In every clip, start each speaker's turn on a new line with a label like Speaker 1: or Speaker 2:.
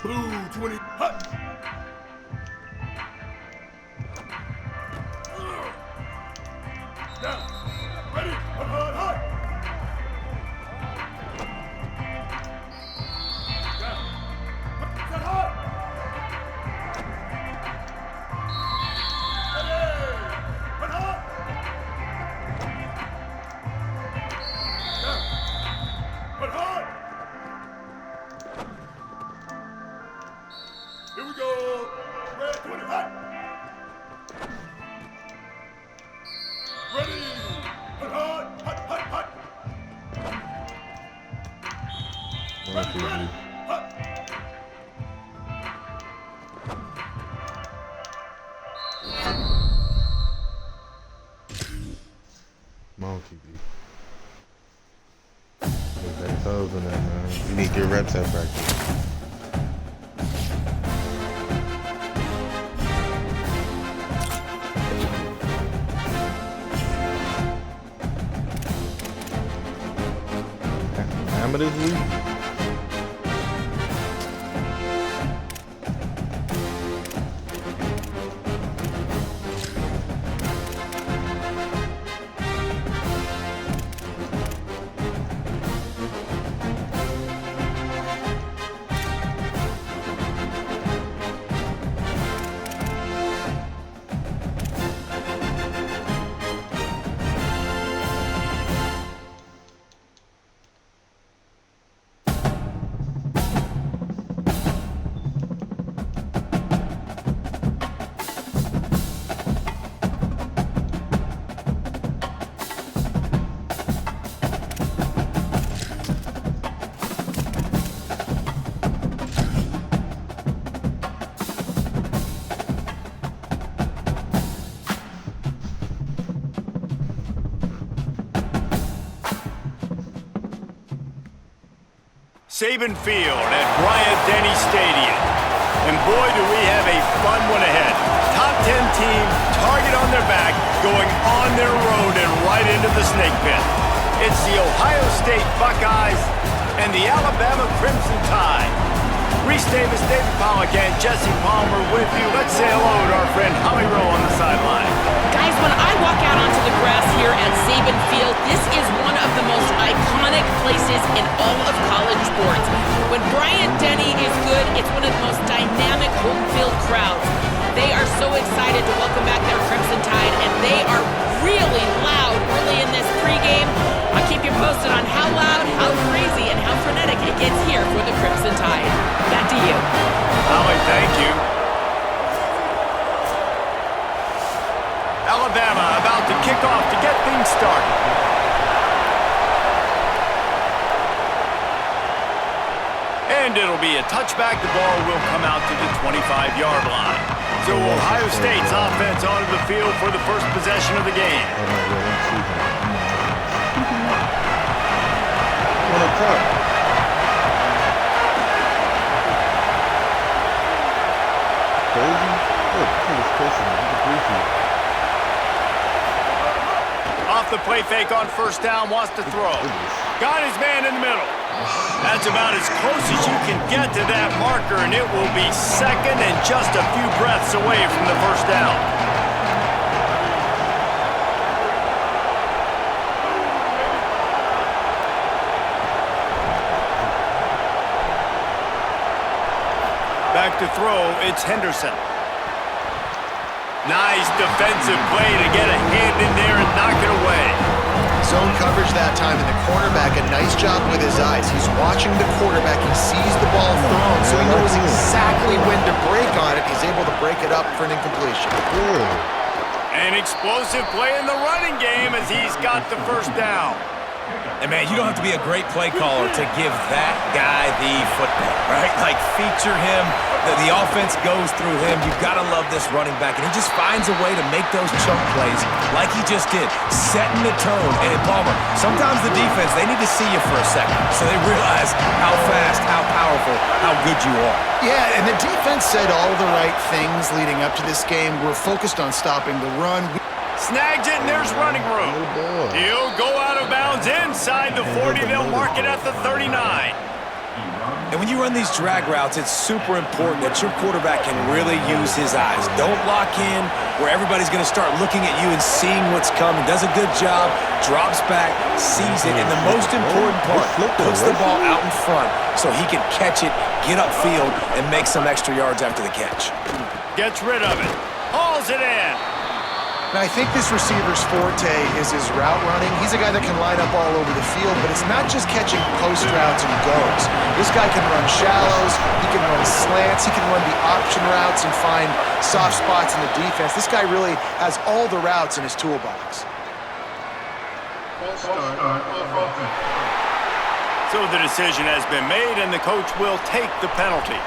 Speaker 1: Blue 20. Hut. Now, ready, hut, hut. Now, set hut. Ready, hut, hut. Now, hut, hut. Here we go. Red 20, hut. Ready! Hut, hut, hut, hut, hut! Ready, ready, hut!
Speaker 2: Monkey B. There's that toes in there, man. You need to get reps at practice. This week.
Speaker 3: Saban Field at Bryant-Denny Stadium. And boy, do we have a fun one ahead. Top 10 team, target on their back, going on their road and right into the snake pit. It's the Ohio State Buckeyes and the Alabama Crimson Tide. Reese Davis, David Pollack, and Jesse Palmer with you. Let's say hello to our friend Holly Rowe on the sideline.
Speaker 4: Guys, when I walk out onto the grass here at Saban Field, this is one of the most iconic places in all of college sports. When Bryant-Denny is good, it's one of the most dynamic home field crowds. They are so excited to welcome back their Crimson Tide, and they are really loud early in this pregame. I'll keep you posted on how loud, how crazy, and how frenetic it gets here for the Crimson Tide. Back to you.
Speaker 3: Holly, thank you. Alabama about to kick off to get things started. And it'll be a touchback. The ball will come out to the 25-yard line. So Ohio State's offense onto the field for the first possession of the game. Off the play fake on first down, wants to throw. Got his man in the middle. That's about as close as you can get to that marker, and it will be second and just a few breaths away from the first down. Back to throw, it's Henderson. Nice defensive play to get a hand in there and knock it away.
Speaker 5: Zone coverage that time, and the cornerback, a nice job with his eyes. He's watching the quarterback. He sees the ball thrown, so he knows exactly when to break on it. He's able to break it up for an incompletion.
Speaker 3: An explosive play in the running game as he's got the first down.
Speaker 6: And, man, you don't have to be a great play caller to give that guy the football, right? Like, feature him. The offense goes through him. You've got to love this running back. And he just finds a way to make those chunk plays like he just did, setting the tone. And, Palmer, sometimes the defense, they need to see you for a second so they realize how fast, how powerful, how good you are.
Speaker 5: Yeah, and the defense said all the right things leading up to this game. We're focused on stopping the run.
Speaker 3: Snags it, and there's running room. He'll go out of bounds inside the 40. They'll mark it at the 39.
Speaker 6: And when you run these drag routes, it's super important that your quarterback can really use his eyes. Don't lock in where everybody's going to start looking at you and seeing what's coming. Does a good job, drops back, sees it, and the most important part, puts the ball out in front so he can catch it, get upfield, and make some extra yards after the catch.
Speaker 3: Gets rid of it. Hauls it in.
Speaker 5: Now, I think this receiver's forte is his route running. He's a guy that can line up all over the field, but it's not just catching post routes and goes. This guy can run shallows, he can run slants, he can run the option routes and find soft spots in the defense. This guy really has all the routes in his toolbox.
Speaker 3: So the decision has been made, and the coach will take the penalty.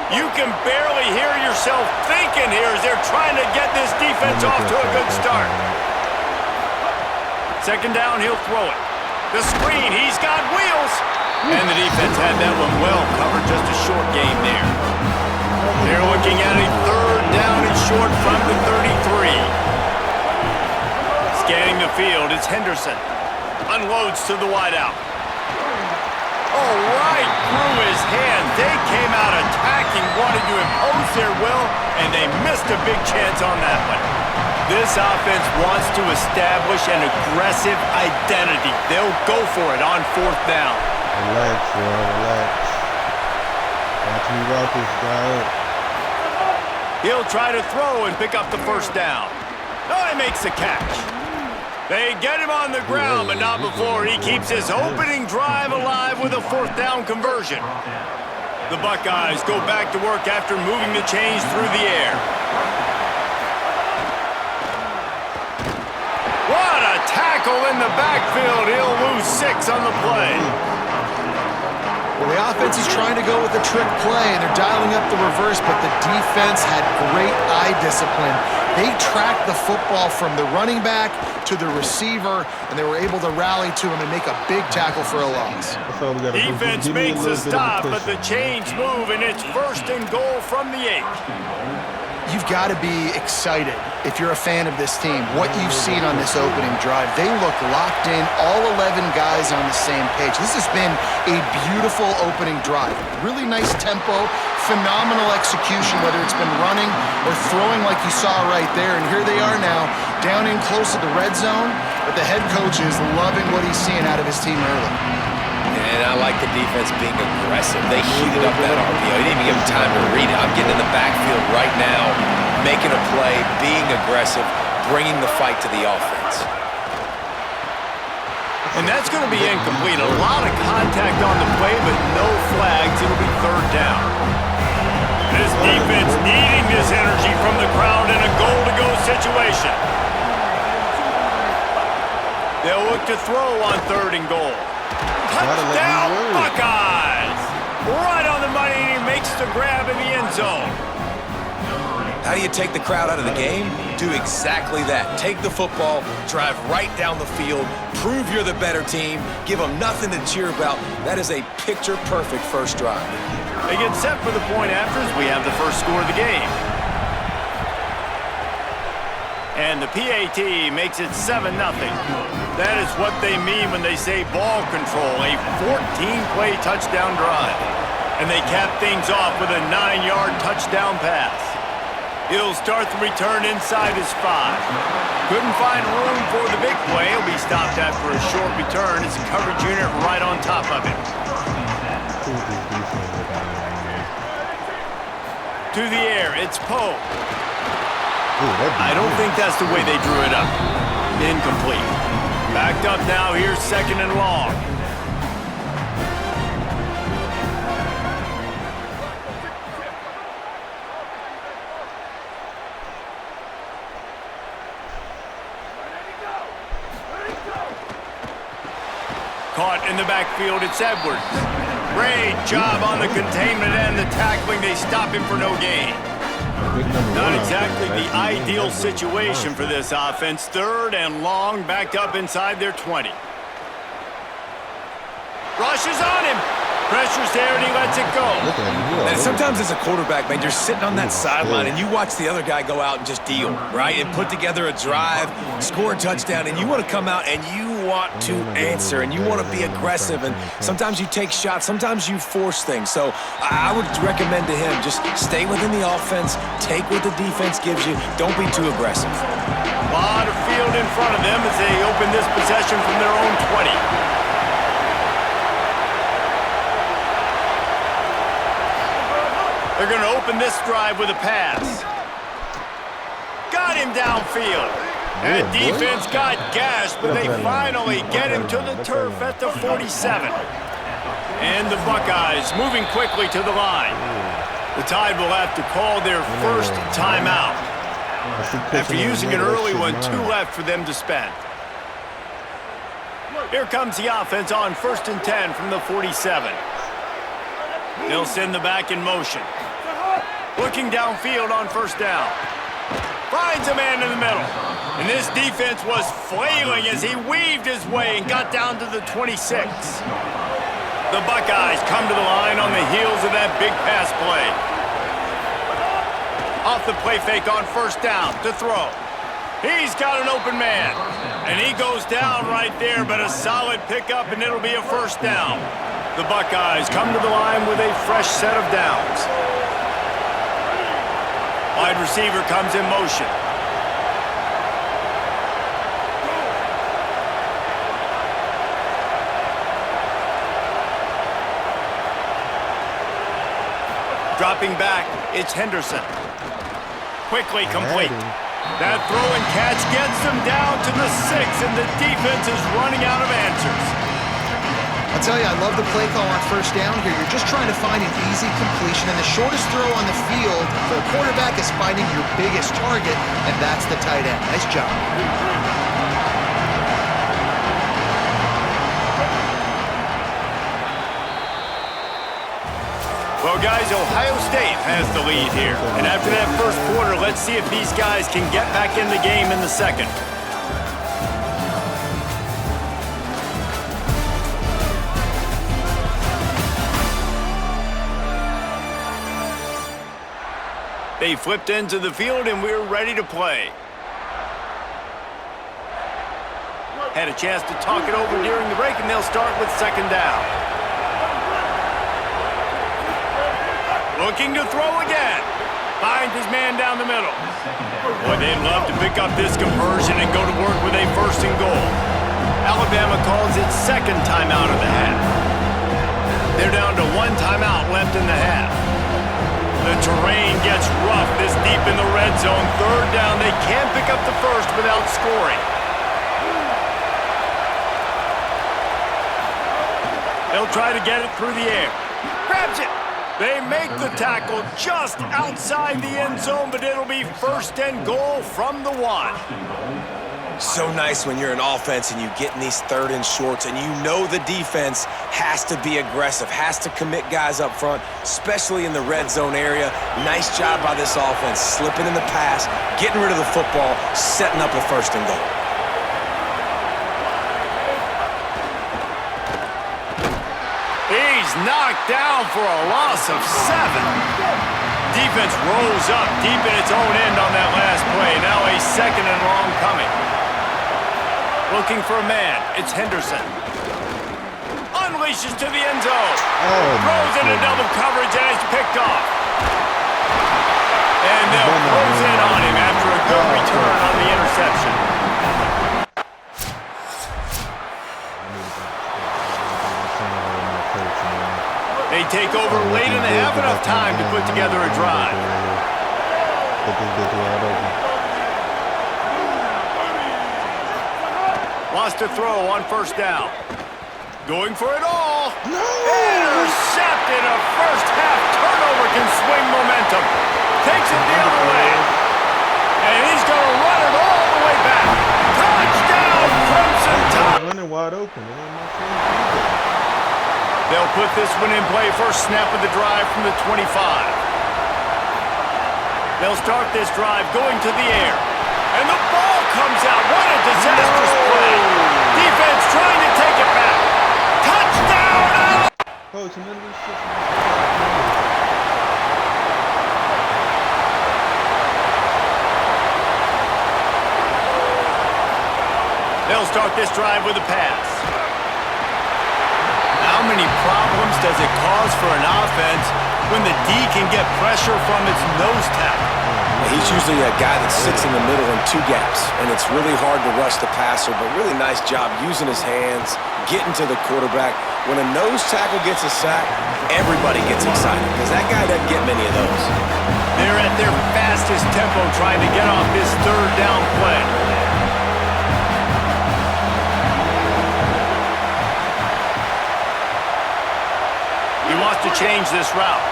Speaker 3: You can barely hear yourself thinking here as they're trying to get this defense off to a good start. Second down, he'll throw it. The screen, he's got wheels. And the defense had that one well covered, just a short game there. They're looking at a third down and short from the 33. Scanning the field, it's Henderson. Unloads to the wideout. Oh, right through his hand. They came out attacking, wanted to impose their will, and they missed a big chance on that one. This offense wants to establish an aggressive identity. They'll go for it on fourth down.
Speaker 2: Relax, bro, relax. Watch me rock this guy.
Speaker 3: He'll try to throw and pick up the first down. Oh, he makes the catch. They get him on the ground, but not before he keeps his opening drive alive with a fourth down conversion. The Buckeyes go back to work after moving the chains through the air. What a tackle in the backfield. He'll lose 6 on the play.
Speaker 5: Well, the offense is trying to go with a trick play, and they're dialing up the reverse, but the defense had great eye discipline. They tracked the football from the running back to the receiver, and they were able to rally to him and make a big tackle for a loss.
Speaker 3: Defense makes a stop, but the chains move, and it's first and goal from the 8.
Speaker 5: You've got to be excited if you're a fan of this team. What you've seen on this opening drive, they look locked in, all 11 guys on the same page. This has been a beautiful opening drive. Really nice tempo, phenomenal execution, whether it's been running or throwing like you saw right there. And here they are now, down in close to the red zone, but the head coach is loving what he's seeing out of his team early.
Speaker 6: And I like the defense being aggressive. They heated up that RPO. They didn't even give him time to read it. I'm getting in the backfield right now, making a play, being aggressive, bringing the fight to the offense.
Speaker 3: And that's going to be incomplete. A lot of contact on the play, but no flags. It'll be third down. This defense needing this energy from the crowd in a goal-to-go situation. They'll look to throw on third and goal. Touchdown, Buckeyes! Right on the money, and he makes the grab in the end zone.
Speaker 6: How do you take the crowd out of the game? Do exactly that. Take the football, drive right down the field, prove you're the better team, give them nothing to cheer about. That is a picture-perfect first drive.
Speaker 3: They get set for the point after as we have the first score of the game. And the PAT makes it 7-0. That is what they mean when they say ball control, a 14-play touchdown drive. And they cap things off with a 9-yard touchdown pass. He'll start the return inside his 5. Couldn't find room for the big play. He'll be stopped after a short return. It's a coverage unit right on top of him. To the air, it's Poe. I don't think that's the way they drew it up. Incomplete. Backed up now, here's second and long. Caught in the backfield, it's Edwards. Great job on the containment and the tackling. They stop him for no gain. Not exactly the ideal situation for this offense. Third and long, backed up inside their 20. Rushes on him. Pressure's there, and he lets it go.
Speaker 2: Look at him.
Speaker 6: And sometimes as a quarterback, man, you're sitting on that sideline and you watch the other guy go out and just deal, right? And put together a drive, score a touchdown, and you want to come out and you want to answer and you want to be aggressive. And sometimes you take shots, sometimes you force things. So I would recommend to him just stay within the offense, take what the defense gives you. Don't be too aggressive.
Speaker 3: A lot of field in front of them as they open this possession from their own 20. They're going to open this drive with a pass. Got him downfield. And defense got gashed, but they finally get him to the turf at the 47. And the Buckeyes moving quickly to the line. The Tide will have to call their first timeout. After using an early one, 2 left for them to spend. Here comes the offense on 1st and 10 from the 47. They'll send the back in motion. Looking downfield on 1st down. Finds a man in the middle. And this defense was flailing as he weaved his way and got down to the 26. The Buckeyes come to the line on the heels of that big pass play. Off the play fake on 1st down to throw. He's got an open man. And he goes down right there, but a solid pickup, and it'll be a 1st down. The Buckeyes come to the line with a fresh set of downs. Wide receiver comes in motion. Dropping back, it's Henderson. Quickly complete. That throw and catch gets them down to the 6, and the defense is running out of answers.
Speaker 5: I'll tell you, I love the play call on 1st down here. You're just trying to find an easy completion, and the shortest throw on the field for a quarterback is finding your biggest target, and that's the tight end. Nice job.
Speaker 3: Well, guys, Ohio State has the lead here. And after that first quarter, let's see if these guys can get back in the game in the second. They flipped into the field, and we're ready to play. Had a chance to talk it over during the break, and they'll start with 2nd down. Looking to throw again. Finds his man down the middle. Boy, they'd love to pick up this conversion and go to work with a 1st and goal. Alabama calls its 2nd timeout of the half. They're down to 1 timeout left in the half. The terrain gets rough this deep in the red zone. 3rd down, they can't pick up the 1st without scoring. They'll try to get it through the air. Grabs it. They make the tackle just outside the end zone, but it'll be 1st and goal from the 1.
Speaker 6: So nice when you're an offense and you get in these 3rd and shorts and you know the defense has to be aggressive, has to commit guys up front, especially in the red zone area. Nice job by this offense, slipping in the pass, getting rid of the football, setting up a 1st and goal.
Speaker 3: He's knocked down for a loss of 7. Defense rolls up deep in its own end on that last play. Now a 2nd and long coming. Looking for a man. It's Henderson. Unleashes to the end zone. Throws into double coverage and it's picked off. And they'll close in on him after a good return on the interception. They take over late and they have enough time to put together a drive. Lost a throw on 1st down. Going for it all.
Speaker 2: No!
Speaker 3: Intercepted. A first-half turnover can swing momentum. Takes it the other way. And he's going to run it all the way back. Touchdown, Crimson Tide.
Speaker 2: Running wide open.
Speaker 3: They'll put this one in play. First snap of the drive from the 25. They'll start this drive going to the air. And the ball comes out. What a disastrous play. Defense trying to take it back. Touchdown!
Speaker 2: Coach, none of this shit.
Speaker 3: They'll start this drive with a pass. How many problems does it cause for an offense when the D can get pressure from its nose tackle?
Speaker 6: He's usually a guy that sits in the middle in two gaps, and it's really hard to rush the passer, but really nice job using his hands, getting to the quarterback. When a nose tackle gets a sack, everybody gets excited because that guy doesn't get many of those.
Speaker 3: They're at their fastest tempo trying to get off this third down play. He wants to change this route.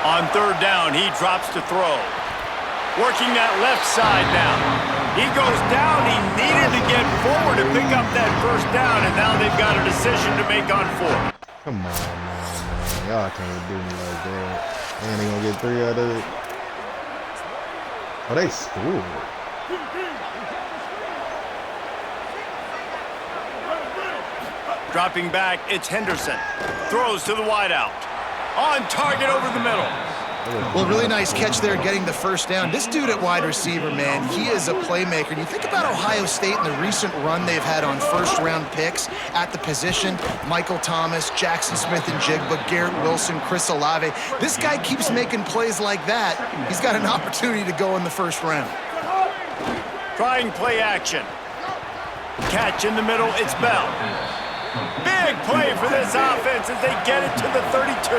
Speaker 3: On third down, he drops to throw. Working that left side now. He goes down. He needed to get forward to pick up that first down, and now they've got a decision to make on fourth.
Speaker 2: Come on, man. Y'all can't do me like that. And they gonna get 3 out of it. Oh, they scored.
Speaker 3: Dropping back, it's Henderson. Throws to the wideout. On target over the middle.
Speaker 5: Well, really nice catch there getting the first down. This dude at wide receiver, man, he is a playmaker. And you think about Ohio State and the recent run they've had on first-round picks at the position. Michael Thomas, Jackson Smith and Jigba, Garrett Wilson, Chris Olave. This guy keeps making plays like that. He's got an opportunity to go in the first round.
Speaker 3: Trying play action. Catch in the middle, it's Bell. Big play for this offense as they get it to the 32.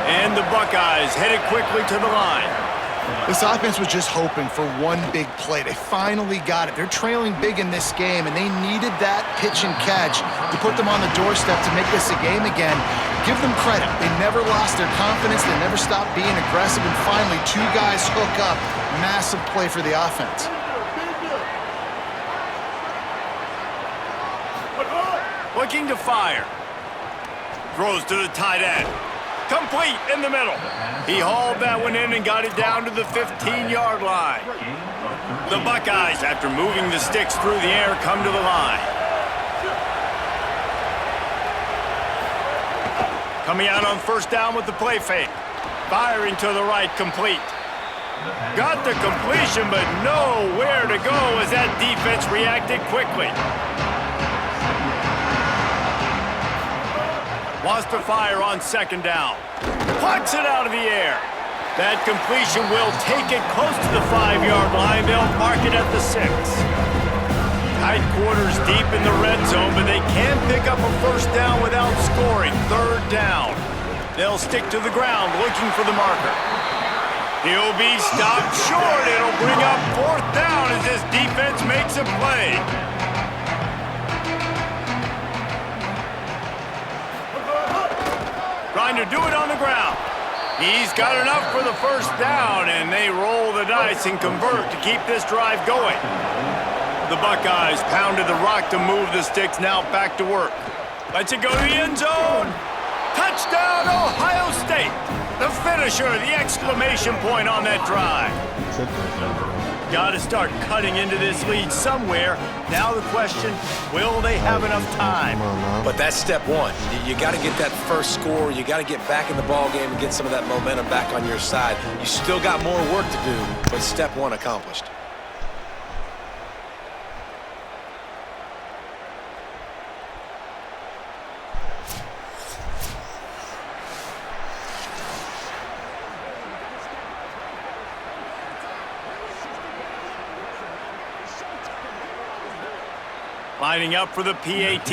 Speaker 3: And the Buckeyes headed quickly to the line.
Speaker 5: This offense was just hoping for one big play. They finally got it. They're trailing big in this game, and they needed that pitch and catch to put them on the doorstep to make this a game again. Give them credit. They never lost their confidence. They never stopped being aggressive, and finally, 2 guys hook up. Massive play for the offense.
Speaker 3: Looking to fire. Throws to the tight end. Complete in the middle. He hauled that one in and got it down to the 15-yard line. The Buckeyes, after moving the sticks through the air, come to the line. Coming out on first down with the play fake. Firing to the right, complete. Got the completion, but nowhere to go as that defense reacted quickly. Wants to fire on second down. Plucks it out of the air. That completion will take it close to the 5-yard line. They'll mark it at the 6. Tight quarters deep in the red zone, but they can pick up a first down without scoring. Third down. They'll stick to the ground looking for the marker. He'll be stopped short. It'll bring up fourth down as this defense makes a play. Trying to do it on the ground. He's got enough for the first down, and they roll the dice and convert to keep this drive going. The Buckeyes pounded the rock to move the sticks, now back to work. Lets it go to the end zone. Touchdown, Ohio State. The finisher, the exclamation point on that drive. Got to start cutting into this lead somewhere. Now the question, will they have enough time?
Speaker 6: But that's step one. You got to get that first score. You got to get back in the ball game and get some of that momentum back on your side. You still got more work to do, but step one accomplished.
Speaker 3: Lining up for the PAT.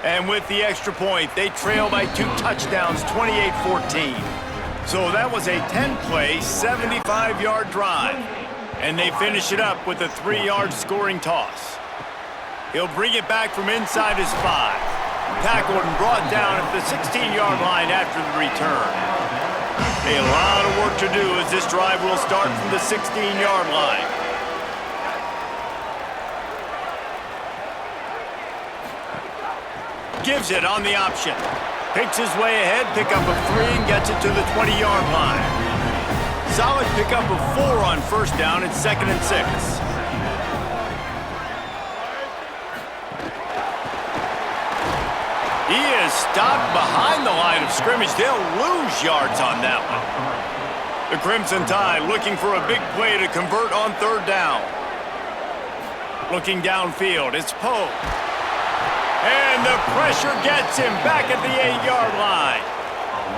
Speaker 3: And with the extra point, they trail by 2 touchdowns, 28-14. So that was a 10-play, 75-yard drive. And they finish it up with a 3-yard scoring toss. He'll bring it back from inside his 5. Tackled and brought down at the 16-yard line after the return. A lot of work to do as this drive will start from the 16-yard line. Gives it on the option. Picks his way ahead, pick up of 3 and gets it to the 20-yard line. Solid pickup of 4 on first down. It's 2nd and 6. He is stopped behind the line of scrimmage. They'll lose yards on that one. The Crimson Tide looking for a big play to convert on 3rd down. Looking downfield, it's Poe. And the pressure gets him back at the 8-yard line.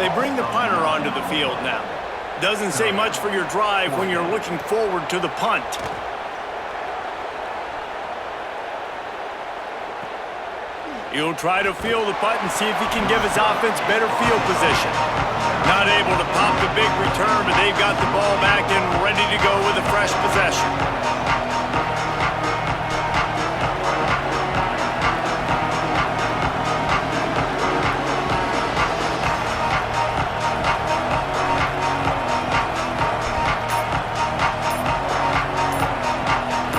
Speaker 3: They bring the punter onto the field now. Doesn't say much for your drive when you're looking forward to the punt. He'll try to field the punt and see if he can give his offense better field position. Not able to pop the big return, but they've got the ball back and ready to go with a fresh possession.